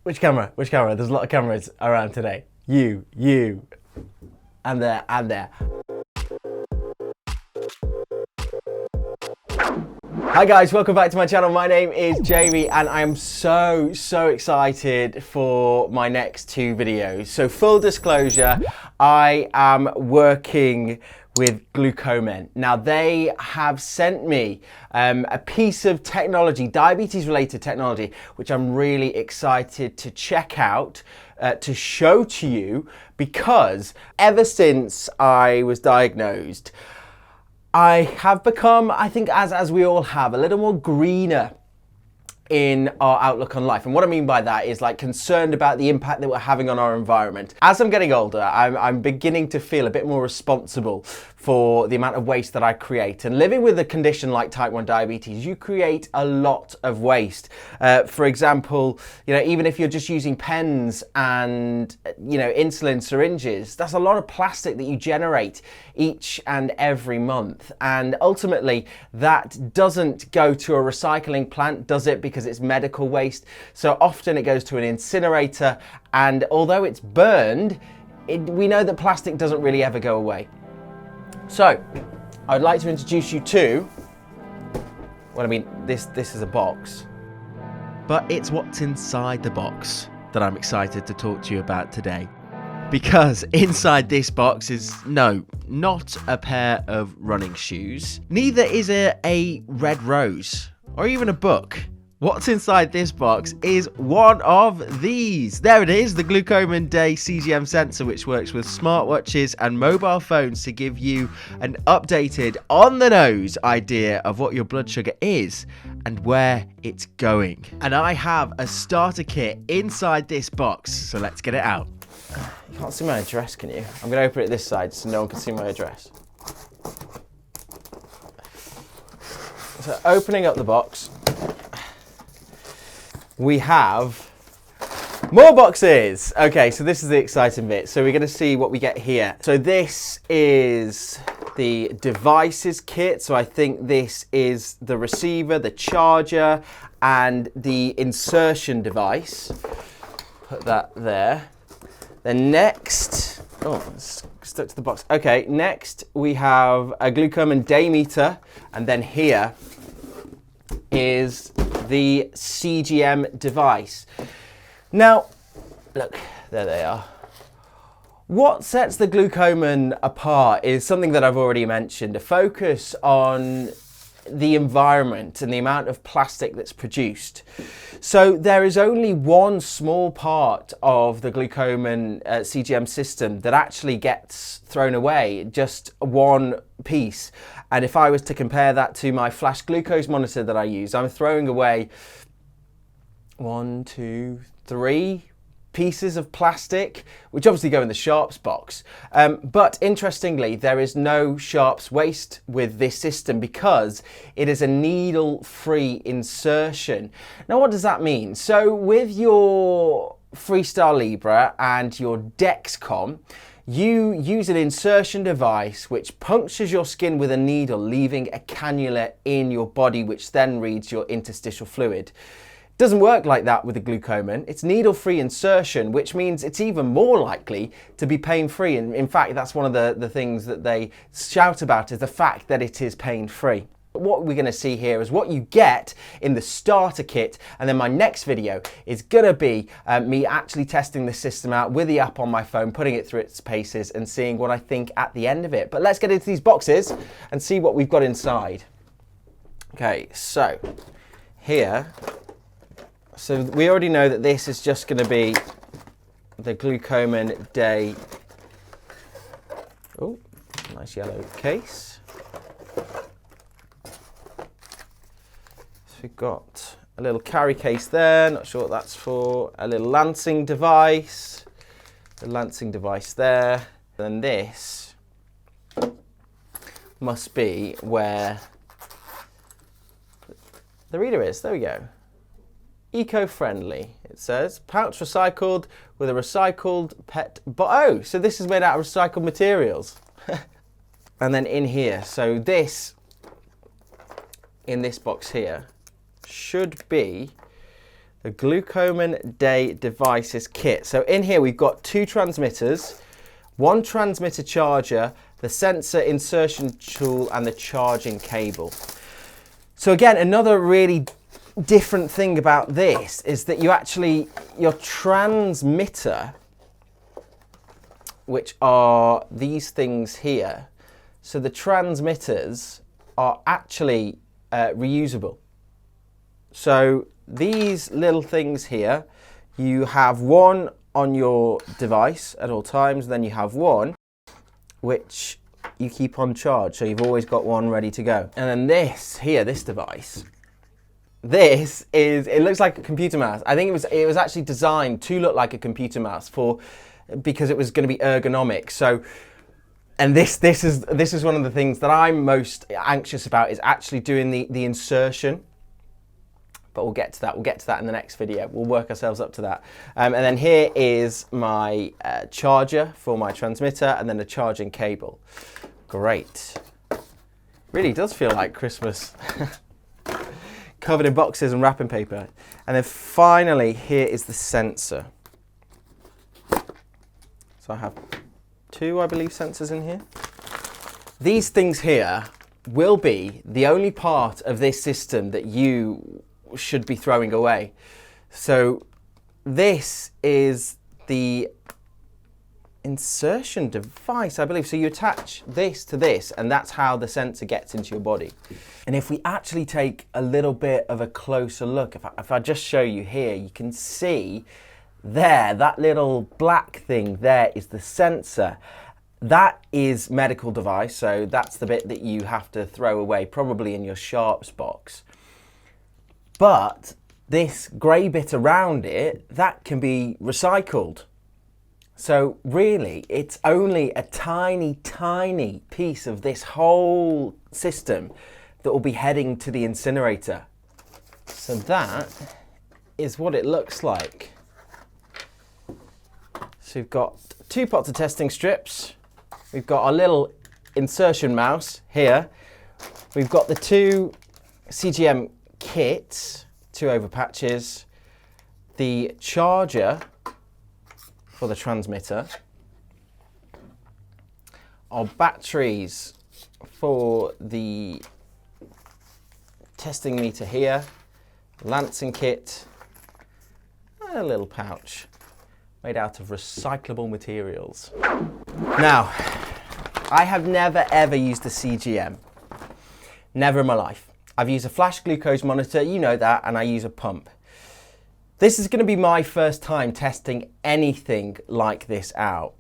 Which camera? Which camera? There's a lot of cameras around today. You, and there, and there. Hi guys, welcome back to my channel. My name is Jamie and I am so excited for my next two videos. So full disclosure, I am working with Glucomen. Now they have sent me a piece of technology, diabetes related technology, which I'm really excited to check out, to show to you, because ever since I was diagnosed, I have become, I think as we all have, a little more greener in our outlook on life. And what I mean by that is like concerned about the impact that we're having on our environment. As I'm getting older, I'm beginning to feel a bit more responsible for the amount of waste that I create. And living with a condition like type 1 diabetes, you create a lot of waste. For example, even if you're just using pens and, insulin syringes, that's a lot of plastic that you generate each and every month. And ultimately, that doesn't go to a recycling plant, does it? Because it's medical waste. So often it goes to an incinerator. And although it's burned, we know that plastic doesn't really ever go away. So, I'd like to introduce you to, this is a box, but it's what's inside the box that I'm excited to talk to you about today. Because inside this box is, not a pair of running shoes, neither is a red rose, or even a book. What's inside this box is one of these. There it is, the Glucomen Day CGM sensor, which works with smartwatches and mobile phones to give you an updated, on-the-nose idea of what your blood sugar is and where it's going. And I have a starter kit inside this box, so let's get it out. You can't see my address, can you? I'm going to open it this side so no one can see my address. So opening up the box, we have more boxes. Okay, so this is the exciting bit. So we're going to see what we get here. So this is the devices kit. So I think this is the receiver, the charger, and the insertion device. Put that there. Then next, it's stuck to the box. Okay, next we have a Glucomen Day meter, and then here is the CGM device. Now, look, there they are. What sets the Glucomen apart is something that I've already mentioned, a focus on the environment and the amount of plastic that's produced. So there is only one small part of the Glucomen CGM system that actually gets thrown away, just one piece. And if I was to compare that to my flash glucose monitor that I use, I'm throwing away 1, 2, 3 pieces of plastic, which obviously go in the sharps box. But interestingly, there is no sharps waste with this system because it is a needle-free insertion. Now, what does that mean? So with your Freestyle Libre and your Dexcom, you use an insertion device which punctures your skin with a needle, leaving a cannula in your body, which then reads your interstitial fluid. Doesn't work like that with the Glucomen. It's needle-free insertion, which means it's even more likely to be pain-free. And in fact, that's one of the things that they shout about, is the fact that it is pain-free. But what we're going to see here is what you get in the starter kit, and then my next video is going to be me actually testing the system out with the app on my phone, putting it through its paces and seeing what I think at the end of it. But let's get into these boxes and see what we've got inside. Okay, so here, so we already know that this is just going to be the Glucomen Day, nice yellow case. We've got a little carry case there, not sure what that's for, a little lancing device, the lancing device there. Then this must be where the reader is. There we go. Eco-friendly, it says. Pouch recycled with a recycled PET. Oh, so this is made out of recycled materials. And then in here, so this, in this box here, should be The Glucomen Day Devices Kit. So in here we've got 2 transmitters, 1 transmitter charger, the sensor insertion tool, and the charging cable. So again, another really different thing about this is that your transmitter, which are these things here, so the transmitters are actually reusable. So these little things here, you have one on your device at all times, then you have one which you keep on charge, so you've always got one ready to go. And then this here, this device, it looks like a computer mouse. I think it was actually designed to look like a computer mouse because it was going to be ergonomic. So, and this is one of the things that I'm most anxious about, is actually doing the insertion. But we'll get to that. We'll get to that in the next video. We'll work ourselves up to that. And then here is my charger for my transmitter, and then the charging cable. Great. Really does feel like Christmas. Covered in boxes and wrapping paper. And then finally, here is the sensor. So I have 2, I believe, sensors in here. These things here will be the only part of this system that you should be throwing away. So this is the insertion device, I believe. So you attach this to this, and that's how the sensor gets into your body. And if we actually take a little bit of a closer look, if I just show you here, you can see there, that little black thing there is the sensor. That is medical device, so that's the bit that you have to throw away, probably in your sharps box. But this grey bit around it, that can be recycled. So really, it's only a tiny, tiny piece of this whole system that will be heading to the incinerator. So that is what it looks like. So we've got 2 pots of testing strips. We've got our little insertion mouse here. We've got the 2 CGM kits, 2 over patches, the charger for the transmitter, our batteries for the testing meter here, lancing kit, and a little pouch made out of recyclable materials. Now, I have never ever used a CGM. Never in my life. I've used a flash glucose monitor, you know that, and I use a pump. This is going to be my first time testing anything like this out.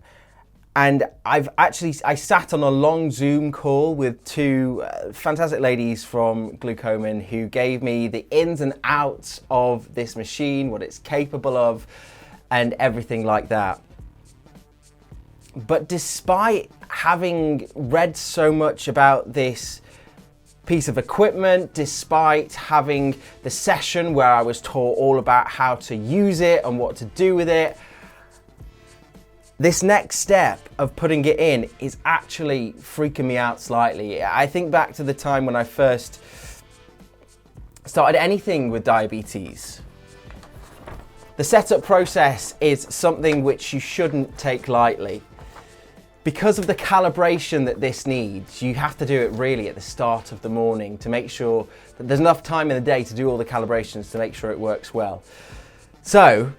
And I sat on a long Zoom call with 2 fantastic ladies from Glucomen who gave me the ins and outs of this machine, what it's capable of, and everything like that. But despite having read so much about this piece of equipment, despite having the session where I was taught all about how to use it and what to do with it, this next step of putting it in is actually freaking me out slightly. I think back to the time when I first started anything with diabetes. The setup process is something which you shouldn't take lightly. Because of the calibration that this needs, you have to do it really at the start of the morning to make sure that there's enough time in the day to do all the calibrations to make sure it works well. So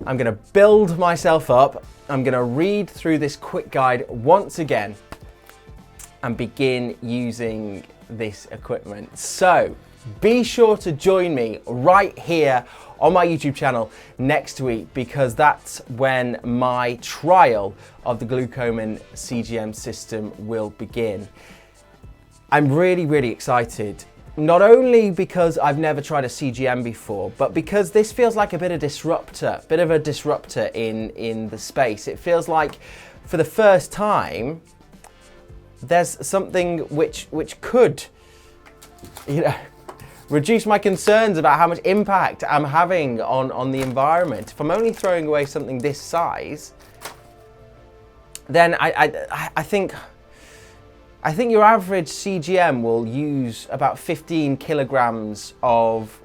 I'm going to build myself up. I'm going to read through this quick guide once again and begin using this equipment. So be sure to join me right here on my YouTube channel next week, because that's when my trial of the Glucomen CGM system will begin. I'm really, really excited. Not only because I've never tried a CGM before, but because this feels like a bit of a disruptor in the space. It feels like for the first time, there's something which could, reduce my concerns about how much impact I'm having on the environment. If I'm only throwing away something this size, then I think your average CGM will use about 15 kilograms of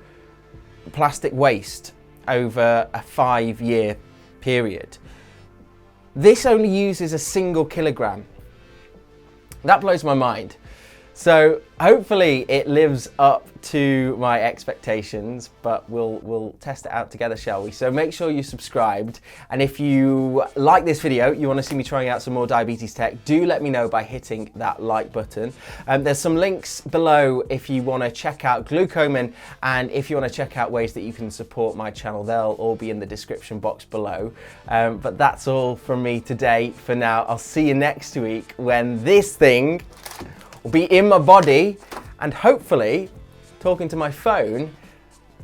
plastic waste over a 5-year period. This only uses a single kilogram. That blows my mind. So hopefully it lives up to my expectations, but we'll test it out together, shall we? So make sure you're subscribed, and if you like this video, you want to see me trying out some more diabetes tech, do let me know by hitting that like button. There's some links below if you want to check out Glucomen, and if you want to check out ways that you can support my channel, they'll all be in the description box below. But that's all from me today for now. I'll see you next week when this thing will be in my body and hopefully talking to my phone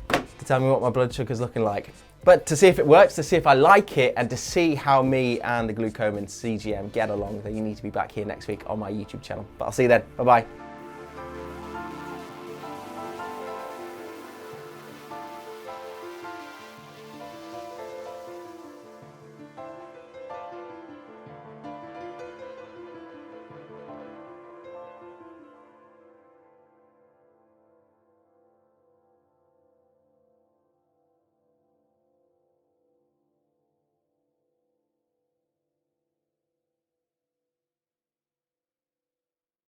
to tell me what my blood sugar's looking like. But to see if it works, to see if I like it, and to see how me and the Glucomen CGM get along, then you need to be back here next week on my YouTube channel. But I'll see you then. Bye-bye.